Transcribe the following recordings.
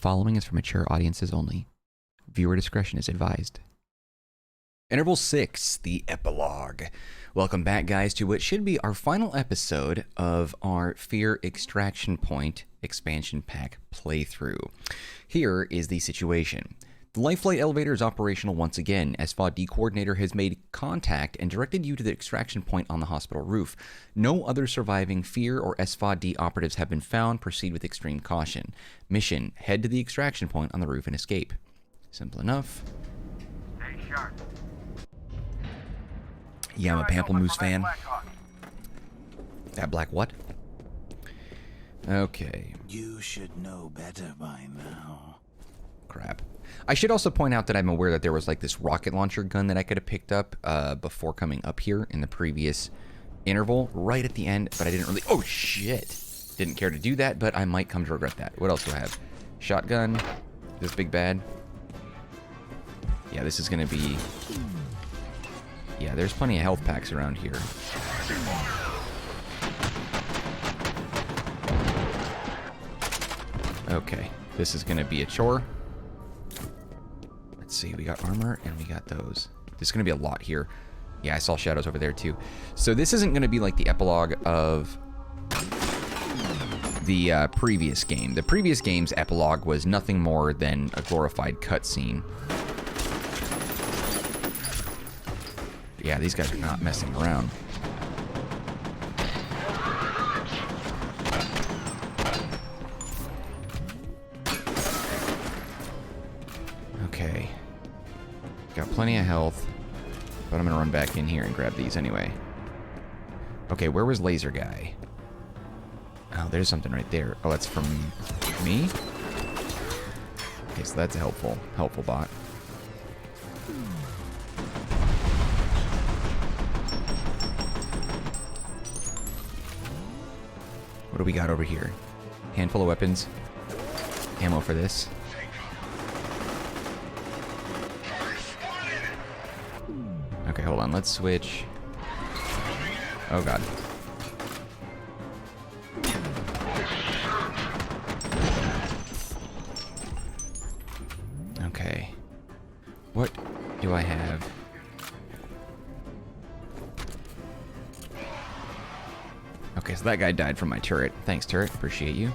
following is for mature audiences only. Viewer discretion is advised. Interval 6, the Epilogue. Welcome back, guys, to what should be our final episode of our F.E.A.R Extraction Point expansion pack playthrough. Here is the situation. The life flight elevator is operational once again. S.F.A.D coordinator has made contact and directed you to the extraction point on the hospital roof. No other surviving F.E.A.R or S.F.A.D operatives have been found. Proceed with extreme caution. Mission: head to the extraction point on the roof and escape. Simple enough. Stay sharp. Yeah, I'm a Pamplemousse fan. That black what? Okay. You should know better by now. Crap. I should also point out that I'm aware that there was like this rocket launcher gun that I could have picked up before coming up here in the previous interval, right at the end, but I didn't really... Oh, shit! Didn't care to do that, but I might come to regret that. What else do I have? Shotgun. This big bad. Yeah, this is going to be... Yeah, there's plenty of health packs around here. Okay, this is going to be a chore. Let's see, we got armor and we got those. There's going to be a lot here. Yeah, I saw shadows over there too. So this isn't going to be like the epilogue of the previous game. The previous game's epilogue was nothing more than a glorified cutscene. Yeah, these guys are not messing around. Okay. Got plenty of health, but I'm gonna run back in here and grab these anyway. Okay, where was Laser Guy? Oh, there's something right there. Oh, that's from me? Okay, so that's a helpful bot. What do we got over here? Handful of weapons. Ammo for this. Okay, hold on. Let's switch. Oh, God. Okay. What do I have? Okay, so that guy died from my turret. Thanks, turret. Appreciate you.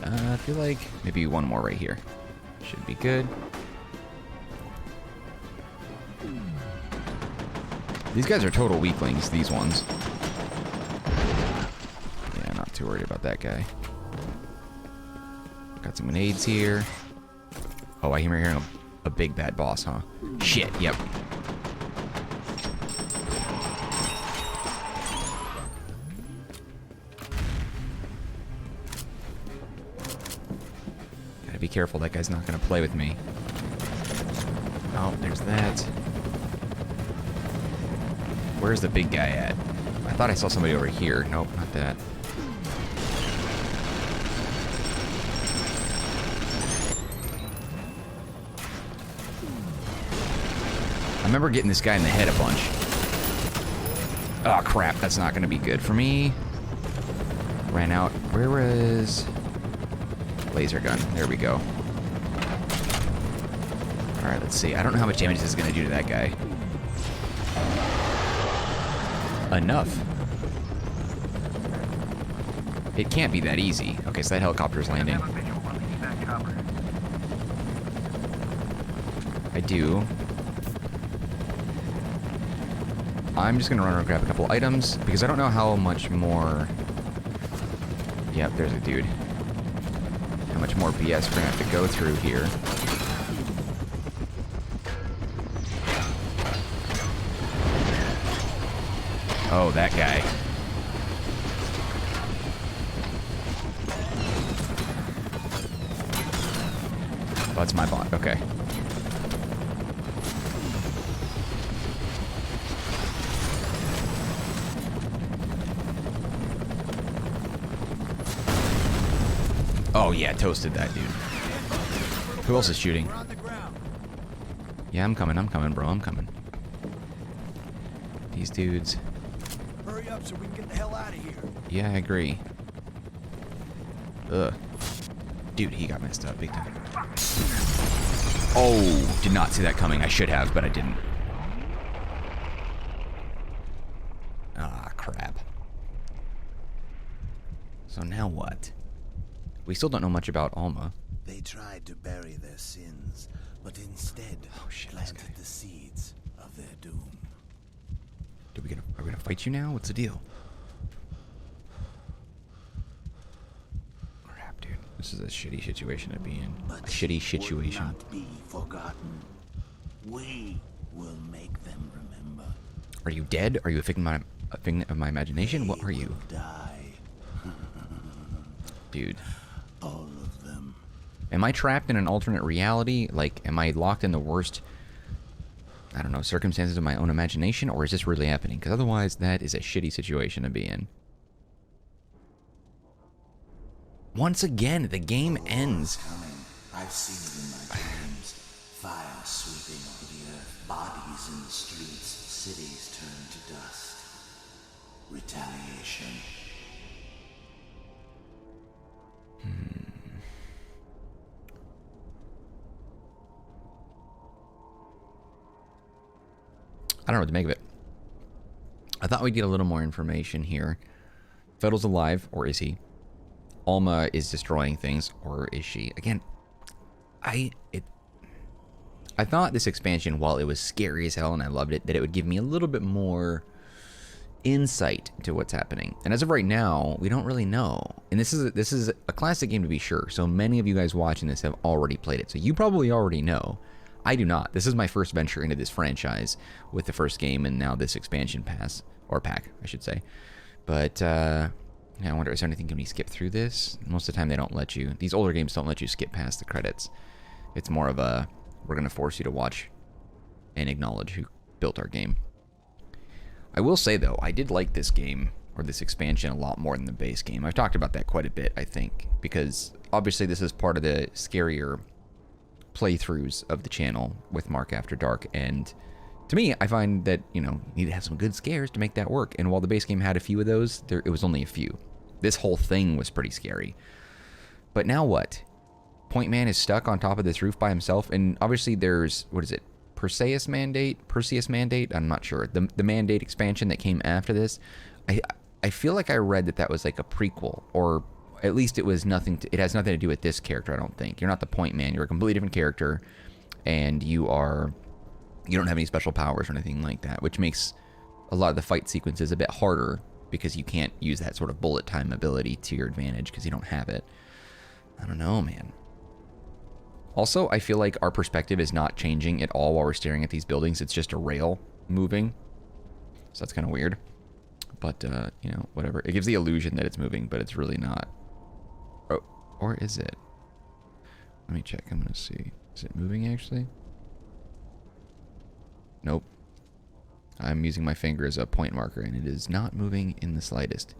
I feel like maybe one more right here. Should be good. These guys are total weaklings, these ones. Yeah, not too worried about that guy. Got some grenades here. Oh, I hear hearing a big bad boss, huh? Shit, yep. Gotta be careful, that guy's not gonna play with me. Oh, there's that. Where's the big guy at? I thought I saw somebody over here. Nope, not that. I remember getting this guy in the head a bunch. Oh, crap. That's not going to be good for me. Ran out. Where was... Laser gun. There we go. Alright, let's see. I don't know how much damage this is going to do to that guy. Enough. It can't be that easy. Okay, so that helicopter's landing. I do. I'm just gonna run and grab a couple items because I don't know how much more. Yep, there's a dude. How much more BS we're gonna have to go through here. Oh, that guy. Oh, that's my bot. Okay. Oh, yeah, toasted that dude. Who else is shooting? Yeah, I'm coming, bro. I'm coming. These dudes. Hurry up so we can get the hell out of here. Yeah, I agree. Ugh. Dude, he got messed up big time. Oh, did not see that coming. I should have, but I didn't. Ah, crap. So now what? We still don't know much about Alma. They tried to bury their sins, but instead planted the seeds of their doom. Are we gonna fight you now? What's the deal? Crap, dude. This is a shitty situation to be in. But A shitty situation. will not be forgotten. We will make them remember. Are you dead? Are you a figment of my imagination? What are you? They will die. Dude. All of them. Am I trapped in an alternate reality? Like, am I locked in the worst, I don't know, circumstances of my own imagination? Or is this really happening? Because otherwise, that is a shitty situation to be in. Once again, the game ends. Coming. I've seen it in my dreams. Fire sweeping over the earth. Bodies in the streets. Cities turned to dust. Retaliation. I don't know what to make of it. I thought we'd get a little more information here. Fettel's alive, or is he? Alma is destroying things, or is she? Again, I thought this expansion, while it was scary as hell and I loved it, that it would give me a little bit more insight into what's happening. And as of right now, we don't really know. And this is a classic game to be sure. So many of you guys watching this have already played it. So you probably already know. I do not. This is my first venture into this franchise with the first game and now this expansion pass, or pack, I should say. But, yeah, I wonder, is there anything, can we skip through this? Most of the time they don't let you. These older games don't let you skip past the credits. It's more of a, we're going to force you to watch and acknowledge who built our game. I will say, though, I did like this game, or this expansion, a lot more than the base game. I've talked about that quite a bit, I think, because obviously this is part of the scarier playthroughs of the channel with Mark After Dark, and to me, I find that, you know, you need to have some good scares to make that work, and while the base game had a few of those, it was only a few. This whole thing was pretty scary. But now what? Point Man is stuck on top of this roof by himself, and obviously there's, what is it, Perseus Mandate? I'm not sure. The Mandate expansion that came after this, I feel like I read that was like a prequel, or at least it has nothing to do with this character, I don't think. You're not the Point Man. You're a completely different character, and you don't have any special powers or anything like that, which makes a lot of the fight sequences a bit harder because you can't use that sort of bullet time ability to your advantage because you don't have it. I don't know, man. Also, I feel like our perspective is not changing at all while we're staring at these buildings. It's just a rail moving. So that's kind of weird. But, you know, whatever. It gives the illusion that it's moving, but it's really not. Oh, or is it? Let me check. I'm going to see. Is it moving, actually? Nope. I'm using my finger as a point marker, and it is not moving in the slightest.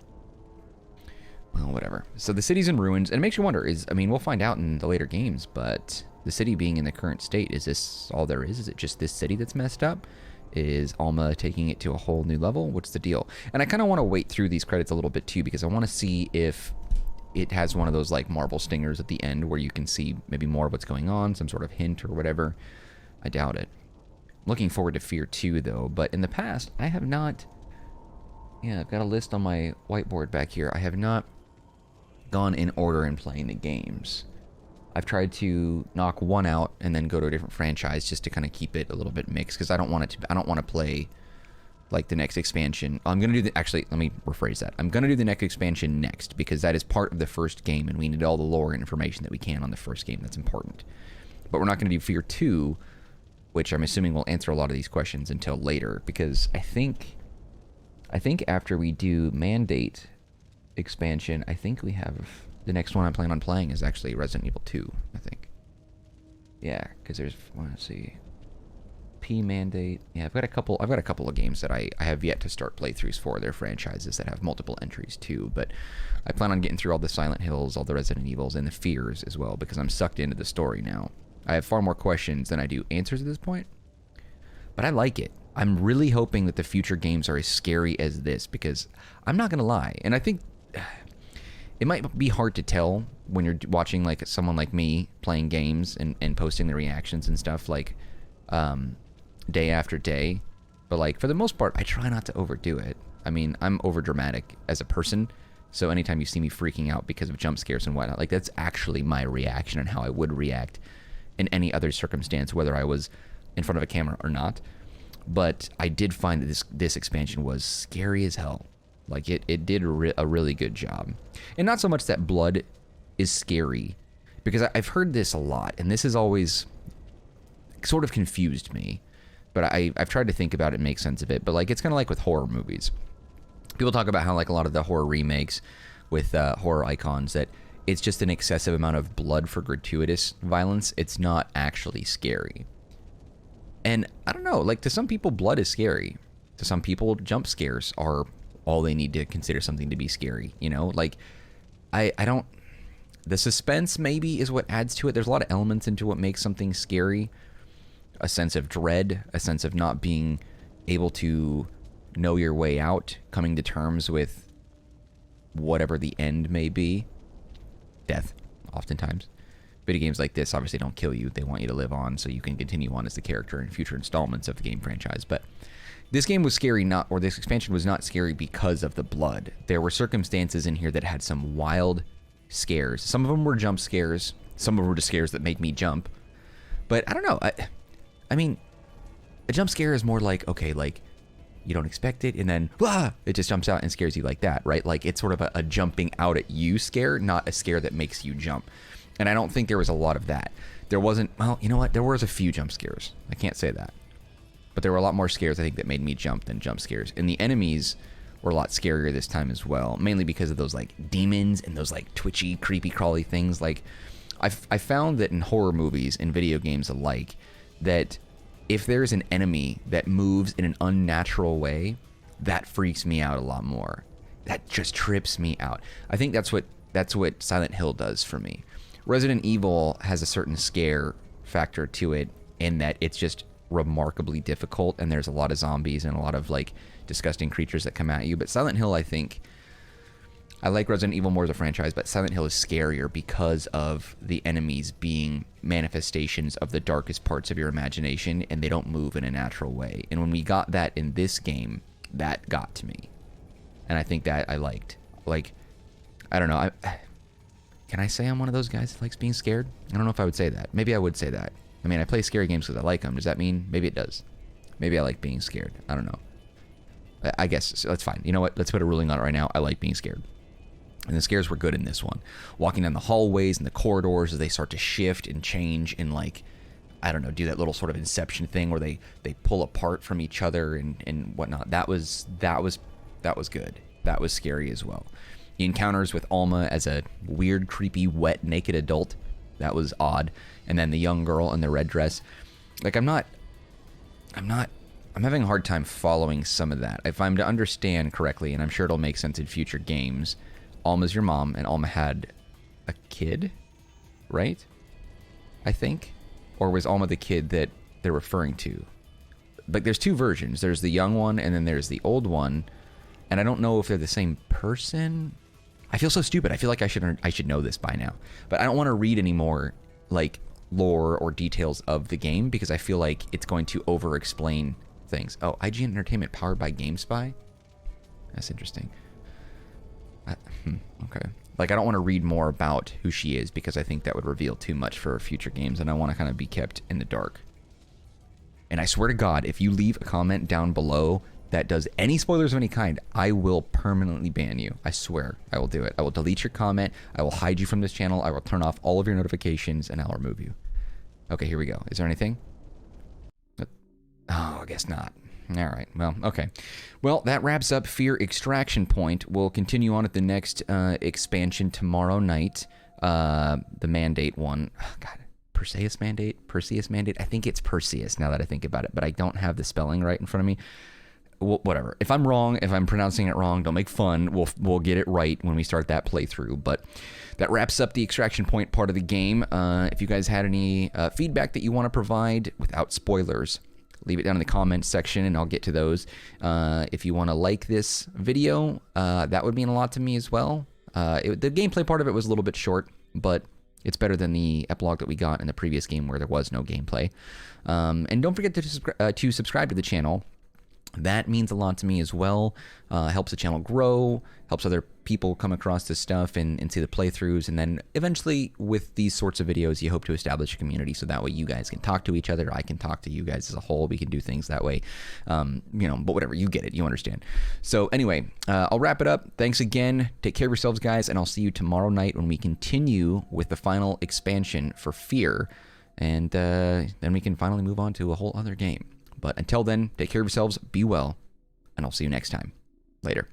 Well, whatever. So the city's in ruins, and it makes you wonder, I mean, we'll find out in the later games, but the city being in the current state, is this all there is? Is it just this city that's messed up? Is Alma taking it to a whole new level? What's the deal? And I kind of want to wait through these credits a little bit, too, because I want to see if it has one of those, like, marble stingers at the end where you can see maybe more of what's going on, some sort of hint or whatever. I doubt it. Looking forward to F.E.A.R 2, though, but in the past, I have not... Yeah, I've got a list on my whiteboard back here. I have not gone in order in playing the games. I've tried to knock one out and then go to a different franchise just to kind of keep it a little bit mixed, because I don't want to play like the next expansion. I'm going to do actually, let me rephrase that. I'm going to do the next expansion next, because that is part of the first game, and we need all the lore and information that we can on the first game. That's important. But we're not going to do F.E.A.R 2, which I'm assuming will answer a lot of these questions until later, because I think after we do Mandate expansion, I think we have the next one I'm planning on playing is actually Resident Evil 2, I think. Yeah, because there's, let's see, P Mandate. Yeah, I've got a couple of games that I have yet to start playthroughs for. They're franchises that have multiple entries too, but I plan on getting through all the Silent Hills, all the Resident Evils, and the F.E.A.Rs as well, because I'm sucked into the story now. I have far more questions than I do answers at this point, but I like it. I'm really hoping that the future games are as scary as this, because I'm not going to lie, and I think it might be hard to tell when you're watching like someone like me playing games and posting the reactions and stuff like day after day. But like for the most part, I try not to overdo it. I mean, I'm over dramatic as a person. So anytime you see me freaking out because of jump scares and whatnot, like that's actually my reaction and how I would react in any other circumstance, whether I was in front of a camera or not. But I did find that this expansion was scary as hell. Like it did a really good job. And not so much that blood is scary, because I've heard this a lot, and this has always sort of confused me. But I've tried to think about it and make sense of it. But like it's kind of like with horror movies. People talk about how like a lot of the horror remakes with horror icons, that it's just an excessive amount of blood for gratuitous violence. It's not actually scary. And I don't know, like to some people blood is scary. To some people jump scares are all they need to consider something to be scary, you know? Like I don't, the suspense maybe is what adds to it. There's a lot of elements into what makes something scary. A sense of dread, a sense of not being able to know your way out, coming to terms with whatever the end may be. Death, oftentimes. Video games like this obviously don't kill you. They want you to live on so you can continue on as the character in future installments of the game franchise. But this game was scary, this expansion was not scary because of the blood. There were circumstances in here that had some wild scares. Some of them were jump scares. Some of them were just scares that made me jump. But I don't know. I mean, a jump scare is more like, okay, like, you don't expect it, and then, it just jumps out and scares you like that, right? Like, it's sort of a jumping out at you scare, not a scare that makes you jump. And I don't think there was a lot of that. There wasn't, well, you know what? There was a few jump scares. I can't say that. But there were a lot more scares, I think, that made me jump than jump scares. And the enemies were a lot scarier this time as well, mainly because of those, like, demons and those, like, twitchy, creepy, crawly things. Like, I found that in horror movies and video games alike, that if there's an enemy that moves in an unnatural way, that freaks me out a lot more. That just trips me out. I think that's what Silent Hill does for me. Resident Evil has a certain scare factor to it in that it's just remarkably difficult, and there's a lot of zombies and a lot of like disgusting creatures that come at you. But Silent Hill, I think, I like Resident Evil more as a franchise, but Silent Hill is scarier because of the enemies being manifestations of the darkest parts of your imagination, and they don't move in a natural way. And when we got that in this game, that got to me. And I think that I liked. Like, I don't know. Can I say I'm one of those guys that likes being scared? I don't know if I would say that. Maybe I would say that. I mean, I play scary games because I like them. Does that mean? Maybe it does. Maybe I like being scared. I don't know. I guess so that's fine. You know what? Let's put a ruling on it right now. I like being scared. And the scares were good in this one. Walking down the hallways and the corridors as they start to shift and change and, like, I don't know, do that little sort of Inception thing where they pull apart from each other and whatnot. That was good. That was scary as well. The encounters with Alma as a weird, creepy, wet, naked adult, that was odd. And then the young girl in the red dress. Like, I'm having a hard time following some of that. If I'm to understand correctly, and I'm sure it'll make sense in future games, Alma's your mom, and Alma had a kid, right? I think? Or was Alma the kid that they're referring to? Like, there's two versions. There's the young one, and then there's the old one. And I don't know if they're the same person. I feel so stupid. I feel like I should know this by now. But I don't want to read any more, like, lore or details of the game, because I feel like it's going to over-explain things. Oh, IGN Entertainment powered by GameSpy? That's interesting. Okay. Like, I don't want to read more about who she is, because I think that would reveal too much for future games, and I want to kind of be kept in the dark. And I swear to God, if you leave a comment down below that does any spoilers of any kind, I will permanently ban you. I swear, I will do it. I will delete your comment, I will hide you from this channel, I will turn off all of your notifications, and I'll remove you. Okay, here we go. Is there anything? Oh, I guess not. All right, well, okay. Well, that wraps up F.E.A.R Extraction Point. We'll continue on at the next expansion tomorrow night. The Mandate one. Oh, God, Perseus Mandate? I think it's Perseus now that I think about it, but I don't have the spelling right in front of me. Whatever. If I'm wrong, if I'm pronouncing it wrong, don't make fun. We'll get it right when we start that playthrough. But that wraps up the Extraction Point part of the game. If you guys had any feedback that you want to provide without spoilers, leave it down in the comments section and I'll get to those. If you want to like this video, that would mean a lot to me as well. The gameplay part of it was a little bit short, but it's better than the epilogue that we got in the previous game where there was no gameplay. And don't forget to subscribe to the channel. That means a lot to me as well. Helps the channel grow, helps other people come across this stuff and see the playthroughs. And then eventually with these sorts of videos, you hope to establish a community so that way you guys can talk to each other. I can talk to you guys as a whole. We can do things that way. But whatever, you get it. You understand. So anyway, I'll wrap it up. Thanks again. Take care of yourselves, guys. And I'll see you tomorrow night when we continue with the final expansion for F.E.A.R. And then we can finally move on to a whole other game. But until then, take care of yourselves, be well, and I'll see you next time. Later.